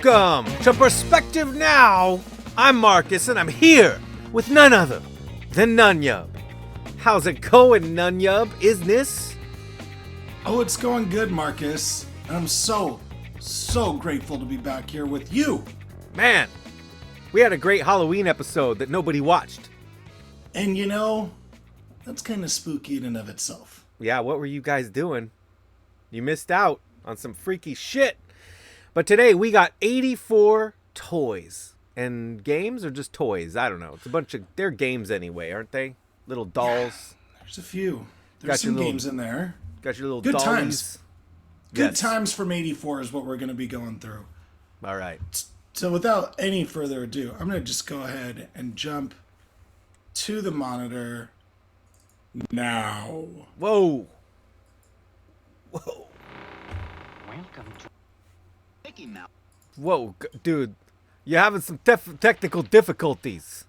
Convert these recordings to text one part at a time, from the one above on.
Welcome to Perspective Now. I'm Marcus, and I'm here with none other than Nunyub. How's it going, Nunyub? Isness? Oh, it's going good, Marcus. And I'm so grateful to be back here with you. Man, we had a great Halloween episode that nobody watched. And you know, that's kind of spooky in and of itself. Yeah, what were you guys doing? You missed out on some freaky shit. But today we got 84 toys. And games or just toys? I don't know. It's a bunch of... They're games anyway, aren't they? Little dolls. Yeah, there's a few. There's Got some your games in there. Got your little Good dollies. times. Good Yes. times from 84 is what we're going to be going through. All right. So without any further ado, I'm going to just go ahead and jump to the monitor now. Whoa. Whoa. Welcome to Mickey Mouse. Whoa, dude. You're having some technical difficulties.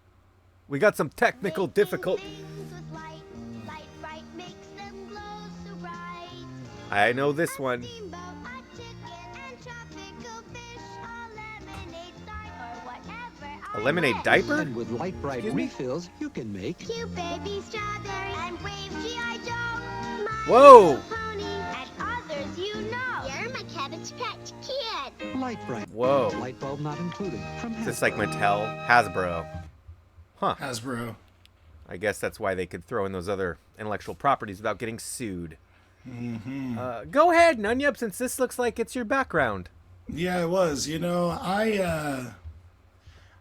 We got some technical difficulties. I know this one. A lemonade diaper? And with light bright Excuse me? refills, you can make Cute baby strawberry and brave G.I. Joe. My Whoa. Little Pony and others you know. You're my Cabbage Patch Kid. light bright. Whoa. Light bulb not included. From Is this like Hasbro. Mattel? Hasbro. Huh. Hasbro. I guess that's why they could throw in those other intellectual properties without getting sued. Mm-hmm. Go ahead, Nunyub, since this looks like it's your background. Yeah, it was. You know,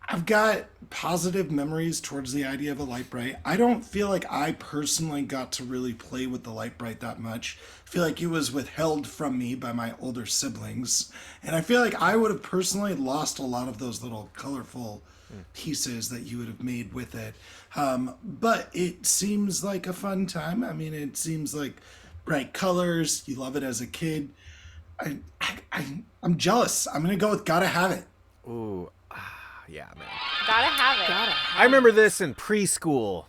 I've got positive memories towards the idea of a light bright. I don't feel like I personally got to really play with the light bright that much. I feel like it was withheld from me by my older siblings. And I feel like I would have personally lost a lot of those little colorful pieces that you would have made with it. But it seems like a fun time. I mean, it seems like bright colors. You love it as a kid. I'm jealous. I'm going to go with gotta have it. Ooh. Yeah, man. Gotta have it. I remember this in preschool,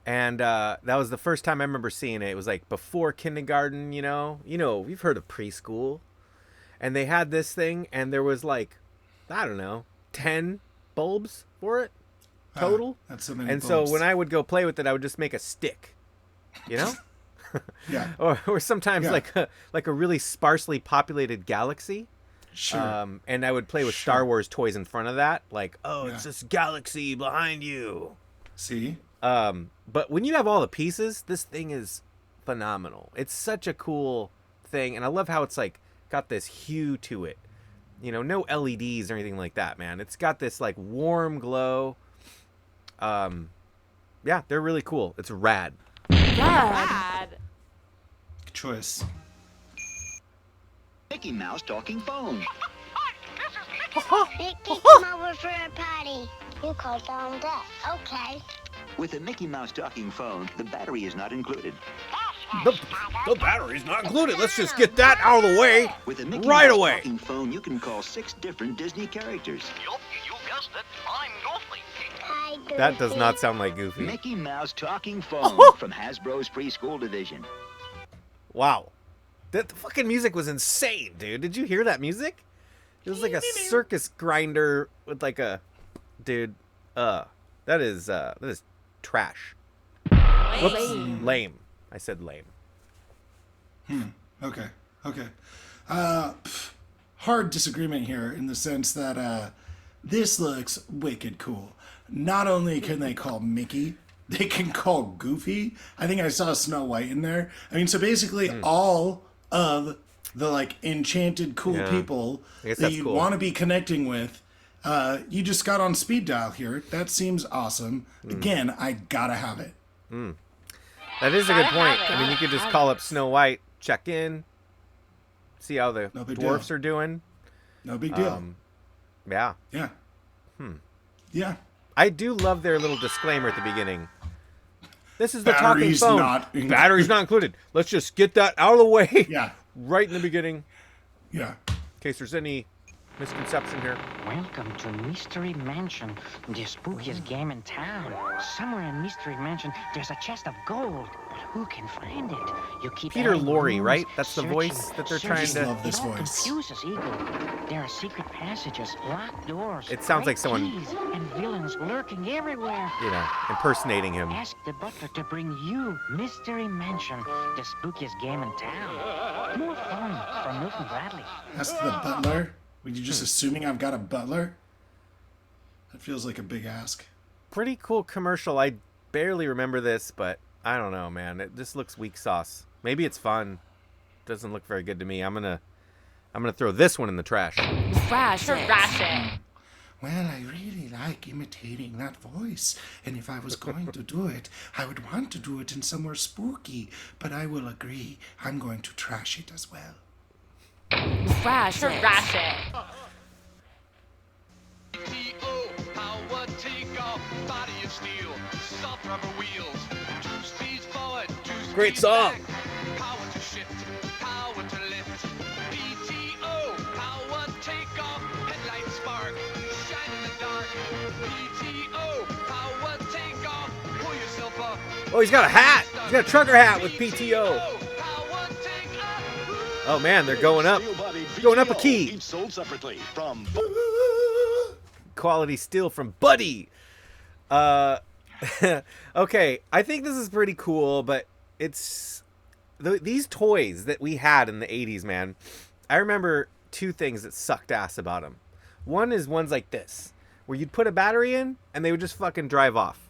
and that was the first time I remember seeing it. It was like before kindergarten, you know, you've heard of preschool, and they had this thing, and there was like, I don't know, 10 bulbs for it total. That's so many And bulbs. so when I would go play with it, I would just make a stick, you know, Yeah, or sometimes Yeah. like a really sparsely populated galaxy. sure. And I would play with Sure. Star Wars toys in front of that, like, oh, Yeah. it's this galaxy behind you. See? But when you have all the pieces, this thing is phenomenal. It's such a cool thing, and I love how it's like got this hue to it. You know, no LEDs or anything like that, man. It's got this like warm glow. Yeah, they're really cool. It's rad. Bad. Good choice. Mickey Mouse talking phone. Nick, take him over for a party. You call down that. Okay. With a Mickey Mouse talking phone, the battery is not included. The battery's not included. Let's just get that out of the way. With a Mickey Right Mouse away. talking phone, you can call 6 different Disney characters. Yup, you guessed it. I'm Goofy. Hi, Goofy. That does not sound like Goofy. Mickey Mouse talking phone from Hasbro's preschool division. Wow. The fucking music was insane, dude. Did you hear that music? It was like a circus grinder with like a... Dude, that is trash. Whoops. Lame. I said lame. Okay. Hard disagreement here in the sense that this looks wicked cool. Not only can they call Mickey, they can call Goofy. I think I saw Snow White in there. I mean, so basically all of the like enchanted cool Yeah. people I guess that that's you cool. want to be connecting with, you just got on speed dial here. That seems awesome. Again, I gotta have it. That is a good Gotta point. have it. I mean, you could just call up Snow White, check in, see how the No big dwarfs deal. are doing. No big deal. Yeah. Yeah. Yeah. I do love their little disclaimer at the beginning. This is the Batteries talking phone. not included. Batteries not included. Let's just get that out of the way. Yeah. Right in the beginning, Yeah. in case there's any misconception here. Welcome to Mystery Mansion, the spookiest game in town. Somewhere in Mystery Mansion, there's a chest of gold. But Who can find it? You keep Peter adding Lorre, rooms, right? That's the searching, voice that they're trying searching. to- Love this It all voice. confuses Ego. There are secret passages, locked doors. It sounds like great someone- keys, and villains lurking everywhere. You know, impersonating him. Ask the butler to bring you Mystery Mansion, the spookiest game in town. More fun from Milton Bradley. Ask the butler. Were you just assuming I've got a butler? That feels like a big ask. Pretty cool commercial. I barely remember this, but I don't know, man. It just looks weak sauce. Maybe it's fun. Doesn't look very good to me. I'm gonna throw this one in the trash. Trash it. Well, I really like imitating that voice, and if I was going to do it, I would want to do it in somewhere spooky, but I will agree, I'm going to trash it as well. Trash it. T.O. power take off, body of steel, soft rubber wheels, 2 speeds forward, 2 speeds Great song. back, power to shift, power to lift, PTO, power take off, headlight spark, shine in the dark, PTO, power take off, pull yourself up. Oh, he's got a hat. He's got a trucker hat with PTO. Power take off. Oh man, they're going up. Going up a key. Each sold separately from Quality steel from Buddy. Okay, I think this is pretty cool, but it's these toys that we had in the 80s, man. I remember 2 things that sucked ass about them. One is ones like this, where you'd put a battery in and they would just fucking drive off.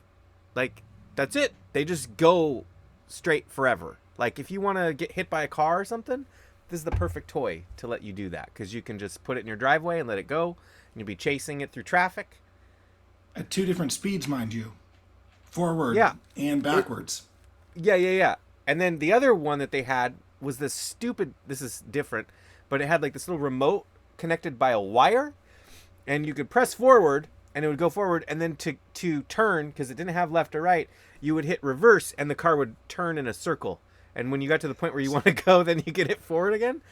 Like, that's it. They just go straight forever. Like, if you want to get hit by a car or something, this is the perfect toy to let you do that, because you can just put it in your driveway and let it go, and you'll be chasing it through traffic. At 2 different speeds, mind you. Forward Yeah. and backwards. Yeah. And then the other one that they had was this stupid, this is different, but it had like this little remote connected by a wire, and you could press forward and it would go forward, and then to turn, because it didn't have left or right, you would hit reverse and the car would turn in a circle. And when you got to the point where you want to go, then you could hit forward again.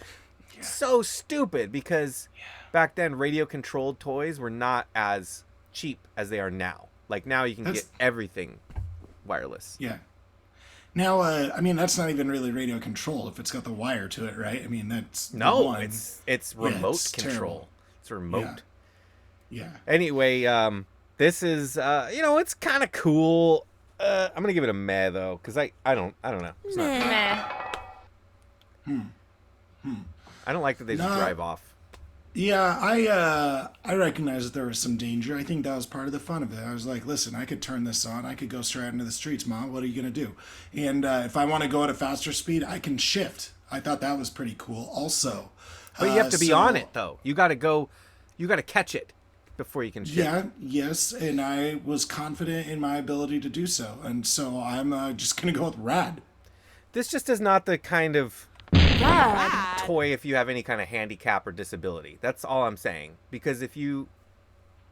Yeah. So stupid, because back then radio controlled toys were not as cheap as they are now. Like, now you can get everything wireless. Yeah. Now, I mean, that's not even really radio control if it's got the wire to it, right? I mean, that's one. It's remote it's control. terrible. It's remote. Yeah. Anyway, this is it's kind of cool. I'm gonna give it a meh though, because I don't know. It's not, I don't like that they just drive off. Yeah, I recognize that there was some danger. I think that was part of the fun of it. I was like, listen, I could turn this on. I could go straight into the streets, Mom. What are you going to do? And if I want to go at a faster speed, I can shift. I thought that was pretty cool also. But you have to be on it, though. You got to catch it before you can shift. Yeah, yes, and I was confident in my ability to do so. And so I'm just going to go with rad. This just is not the kind of toy if you have any kind of handicap or disability. That's all I'm saying. Because if you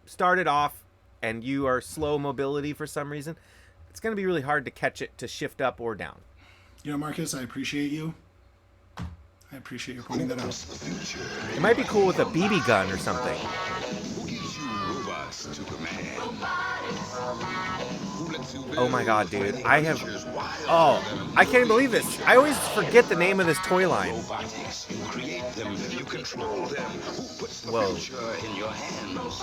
started off and you are slow mobility for some reason, it's going to be really hard to catch it to shift up or down. You know, Marcus, I appreciate you. I appreciate you pointing that out. It might be cool with a BB gun or something. Who gives you robots to command? Who lets you build Oh my god, dude. I creatures can't even believe this. I always forget the name of this toy line. robotics? You create them, you control them. Who puts the Whoa. future in your hands?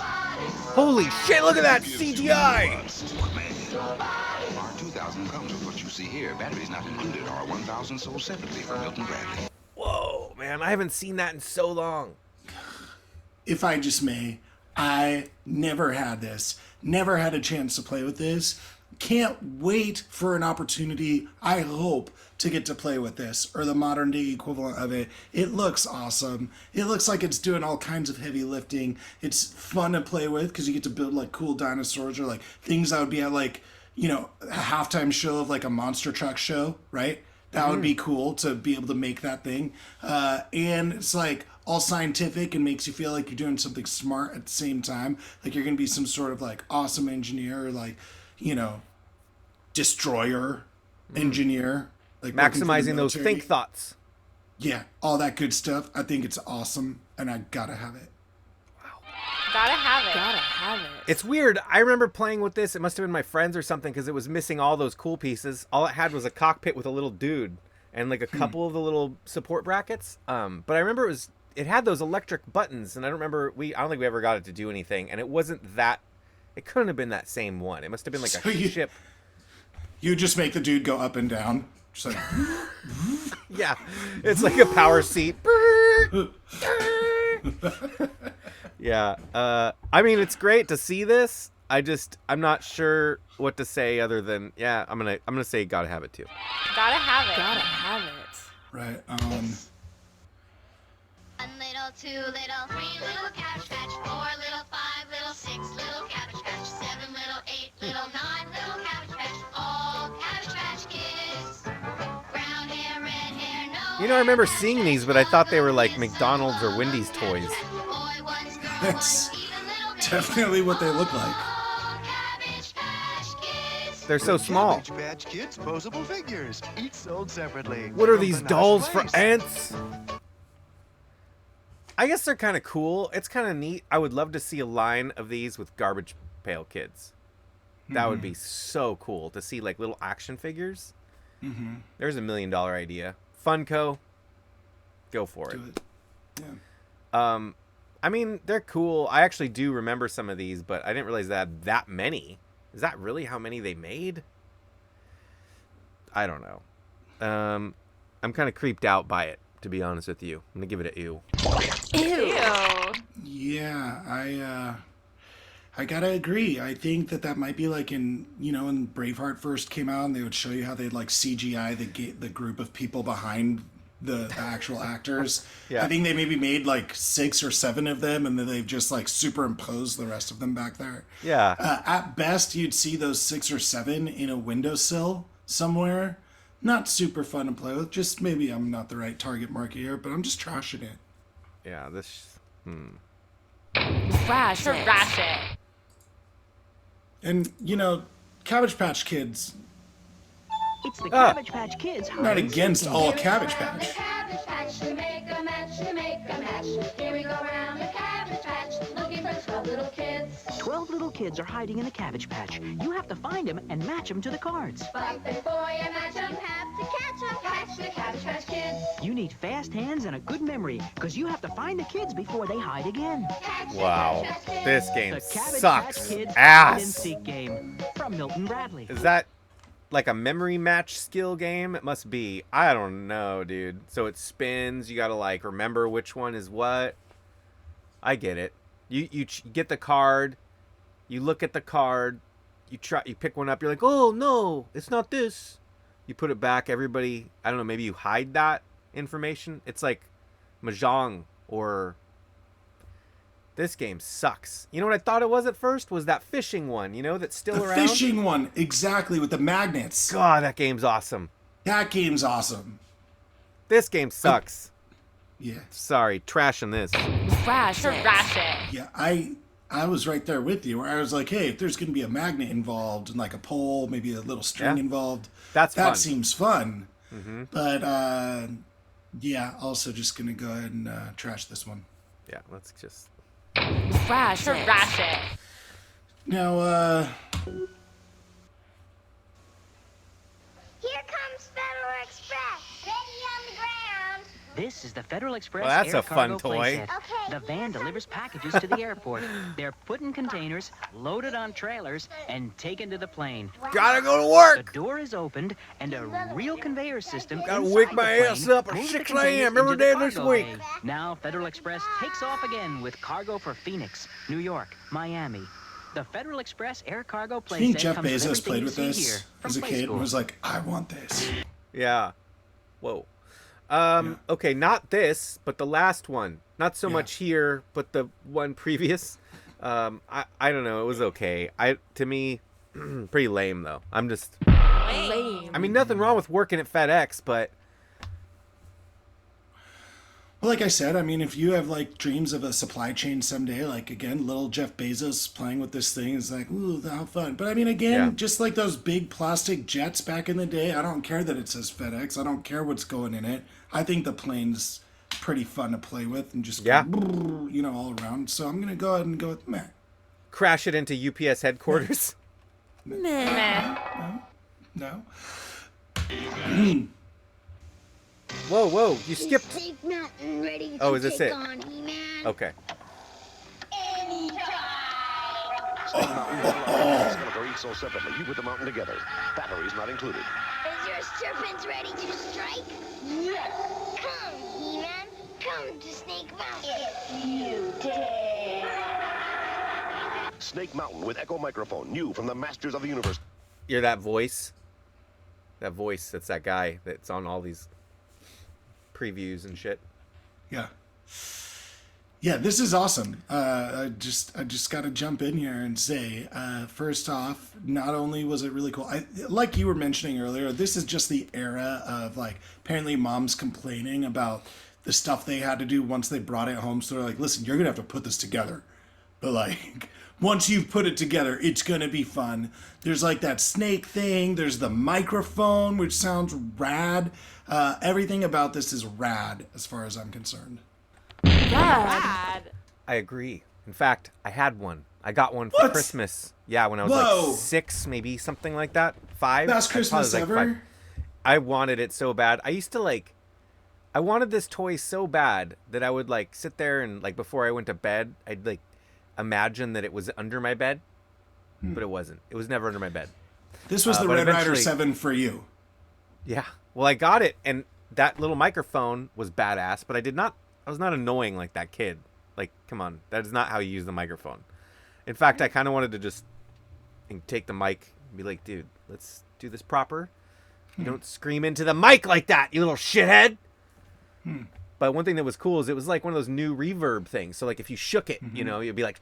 Holy shit, look at that CGI! Robots to command. R2000 comes with what you see here. Batteries not included. R1000 sold separately from Milton Bradley. Whoa, man, I haven't seen that in so long. If I just may, I never had this. Never had a chance to play with this. Can't wait for an opportunity, I hope, to get to play with this, or the modern day equivalent of it. It looks awesome. It looks like it's doing all kinds of heavy lifting. It's fun to play with because you get to build like cool dinosaurs or like things that would be at like, you know, a halftime show of like a monster truck show, right? That would be cool to be able to make that thing. And it's like all scientific and makes you feel like you're doing something smart at the same time. Like you're going to be some sort of like awesome engineer or like, you know, destroyer engineer. Like working for the Maximizing those military. think thoughts. Yeah, all that good stuff. I think it's awesome and I gotta have it. Gotta have it. Gotta have it. It's weird. I remember playing with this. It must have been my friends or something because it was missing all those cool pieces. All it had was a cockpit with a little dude and like a couple of the little support brackets. But I remember it had those electric buttons, and I don't think we ever got it to do anything. And it wasn't that. It couldn't have been that same one. It must have been like a ship. You just make the dude go up and down. Just like, yeah, it's like a power seat. Yeah, I mean, it's great to see this. I'm not sure what to say other than, yeah, I'm gonna say gotta have it too. Gotta have it. Gotta have it. right. 1 little, 2 little, 3 little Cabbage Patch, 4 little, 5 little, 6 little Cabbage Patch, 7 little, 8 little, 9 little Cabbage Patch, all Cabbage Patch Kids. Brown hair, red hair, no. You know, I remember seeing these, but I thought they were like McDonald's or Wendy's toys. That's definitely what they look like. They're so small. Cabbage Patch Kids posable figures, each sold separately. What are From these Panache dolls for Place. ants? I guess they're kind of cool. It's kind of neat. I would love to see a line of these with Garbage Pail Kids. That would be so cool to see like little action figures. There's $1 million idea. Funko, go for it. Do it. Yeah. I mean, they're cool. I actually do remember some of these, but I didn't realize that many. Is that really how many they made? I don't know. I'm kind of creeped out by it, to be honest with you. I'm gonna give it a ew. Ew. Yeah, I gotta agree. I think that might be like when Braveheart first came out, and they would show you how they'd like CGI the group of people behind the actual actors. Yeah. I think they maybe made like 6 or 7 of them, and then they've just like superimposed the rest of them back there. Yeah. At best, you'd see those 6 or 7 in a windowsill somewhere. Not super fun to play with. Just maybe I'm not the right target market here, but I'm just trashing it. Yeah, this... Trash it. Trash it. And, Cabbage Patch Kids, It's the Cabbage Patch Kids. not against all Cabbage Patch. Cabbage Patch, to make a match, to make a match. Here we go round the Cabbage Patch, looking for 12 little kids. 12 little kids are hiding in the Cabbage Patch. You have to find them and match them to the cards. But before you match 'em, have to catch 'em. Catch the Cabbage Patch Kids. You need fast hands and a good memory, because you have to find the kids before they hide again. Catch the Wow. Cabbage Patch Kids. This game The Cabbage sucks Patch Kids ass. hide-and-seek game from Milton Bradley. Is that like a memory match skill game? It must be. I don't know, dude. So it spins. You gotta like remember which one is what. I get it. You get the card. You look at the card. You pick one up. You're like, oh no, it's not this. You put it back. Everybody, I don't know. Maybe you hide that information. It's like Mahjong or. This game sucks. You know what I thought it was at first? Was that fishing one, that's still The around? fishing one, exactly, with the magnets. God, that game's awesome. That game's awesome. This game sucks. Yeah. Sorry, trashing this. Trash it. Trash it. Yeah, I was right there with you, where I was like, hey, if there's going to be a magnet involved and like a pole, maybe a little string Yeah. involved, That's that fun. seems fun. But, yeah, also just going to go ahead and trash this one. Yeah, let's just... Trash it. Trash it. Now, Here comes Federal Express. Ready on the ground. This is the Federal Express Well, that's Air a fun Cargo toy. playset. Okay. The van delivers packages to the airport. They're put in containers, loaded on trailers, and taken to the plane. Gotta go to The work! door is opened, and a real conveyor system Gotta inside wake the my plane ass up at moves 6 the containers a.m. every into the day this cargo week. bay. Now Federal Express takes off again with cargo for Phoenix, New York, Miami. The Federal Express Air Cargo I think playset Jeff comes with Bezos everything played you with see this here from as a Play kid School. and was like, I want this. Yeah. Whoa. Okay, not this, but the last one. Not so Yeah. much here, but the one previous. I don't know. It was okay. To me, pretty lame though. I'm just. Lame. I mean, nothing wrong with working at FedEx, but Well, like I said, I mean, if you have like dreams of a supply chain someday, like again, little Jeff Bezos playing with this thing is like, ooh, how fun. But I mean, again, Yeah. just like those big plastic jets back in the day, I don't care that it says FedEx. I don't care what's going in it. I think the plane's pretty fun to play with and just Yeah. go, you know, all around. So I'm gonna go ahead and go with meh. Crash it into UPS headquarters. Meh. No. Whoa, whoa! You skipped. Snake Mountain ready Oh, to is this take it? on He-Man? Okay. Skeletor each sold separately. You put the mountain together. Batteries not included. Is your serpent ready to strike? Yes. Come, He-Man. Come to Snake Mountain. If you dare. Snake Mountain with Echo microphone. New from the Masters of the Universe. You're that voice. That voice. That's that guy that's on all these previews and shit. Yeah. Yeah, this is awesome. I just got to jump in here and say, first off, not only was it really cool, like you were mentioning earlier, this is just the era of like apparently moms complaining about the stuff they had to do once they brought it home. So they're like, listen, you're gonna have to put this together, but like once you've put it together, it's gonna be fun. There's like that snake thing. There's the microphone, which sounds rad. Everything about this is rad as far as I'm concerned. Rad. I agree. In fact, I had one. I got one for What? Christmas. Yeah, when I was Whoa. like 6, maybe something like that. 5. Best I probably Christmas was, like, ever. 5. I wanted it so bad. I wanted this toy so bad that I would like sit there and like before I went to bed, I'd like imagine that it was under my bed, but it wasn't. It was never under my bed. This was the but Red Rider eventually- 7 for you. Yeah. Well, I got it, and that little microphone was badass, but I was not annoying like that kid. Like, come on. That is not how you use the microphone. In fact, I kind of wanted to just take the mic and be like, dude, let's do this proper. You don't scream into the mic like that, you little shithead. But one thing that was cool is it was like one of those new reverb things. So, like, if you shook it, you know, you'd be like,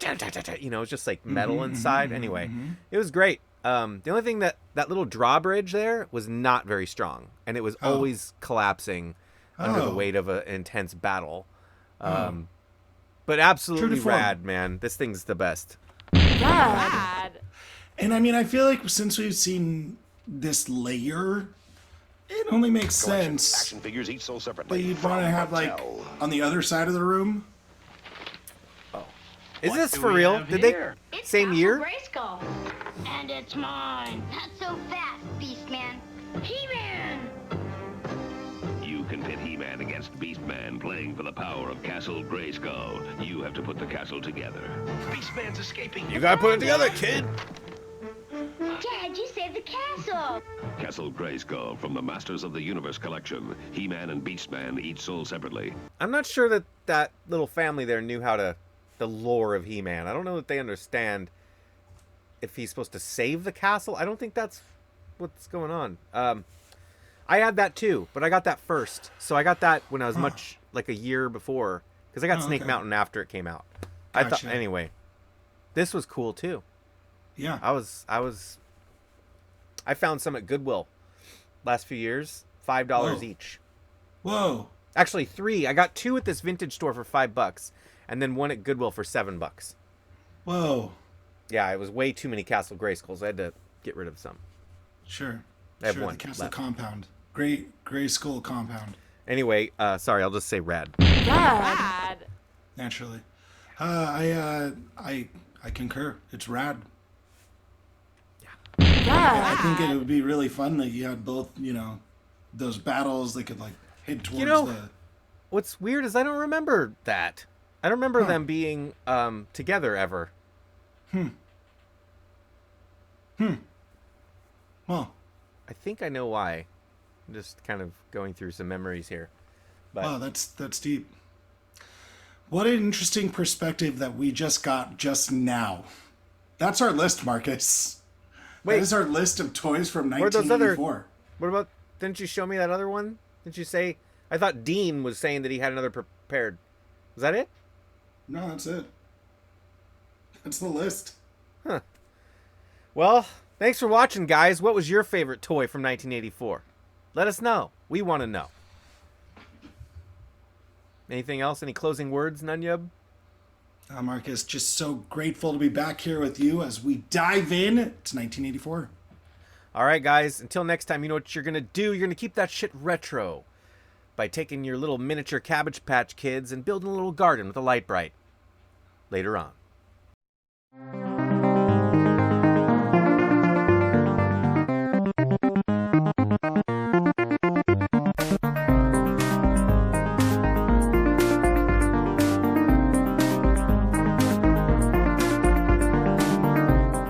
you know, it's just like metal inside. Anyway, it was great. The only thing that little drawbridge there was not very strong, and it was always collapsing under the weight of an intense battle. But absolutely form. rad, man. This thing's the best. Rad. And I mean, I feel like since we've seen this layer, it only makes Collection. sense Action figures each sold that separately. you'd want to From have like Mattel. on the other side of the room. Is this for real? Did they same year? Grayskull. And it's mine. Not so fast, Beastman. He-Man. You can pit He-Man against Beastman playing for the power of Castle Grayskull. You have to put the castle together. Beastman's escaping. You gotta put it together, kid. Dad, you saved the castle. Castle Grayskull from the Masters of the Universe collection. He-Man and Beastman each sold separately. I'm not sure that little family there knew the lore of He-Man. I don't know that they understand if he's supposed to save the castle. I don't think that's what's going on. I had that too, but I got that first. So I got that when I was much like a year before, because I got Snake Mountain after it came out. I thought Gotcha. anyway. This was cool too. Yeah. I found some at Goodwill last few years, $5 Whoa. each. Whoa. Actually, 3. I got 2 at this vintage store for $5, and then 1 at Goodwill for $7. Whoa. Yeah, it was way too many Castle Grayskulls. I had to get rid of some. Sure. I have sure, one the castle left. compound. Gray Skull compound. Anyway, sorry, I'll just say rad. Rad. Naturally. I concur. It's rad. I think it would be really fun that you had both, you know, those battles that could like head towards the. What's weird is I don't remember that. I don't remember them being together ever. Well, I think I know why. I'm just kind of going through some memories here. But wow, that's deep. What an interesting perspective that we just got just now. That's our list, Marcus. Wait. That is our list of toys from Where'd those other- 1984. what about? Didn't you show me that other one? Didn't you say? I thought Dean was saying that he had another prepared. Was that it? No, that's it. That's the list. Well, thanks for watching, guys. What was your favorite toy from 1984? Let us know. We want to know. Anything else? Any closing words, Nunyub? Marcus, just so grateful to be back here with you as we dive in to 1984. All right, guys. Until next time, you know what you're going to do. You're going to keep that shit retro. by taking your little miniature Cabbage Patch Kids and building a little garden with a light bright. Later on.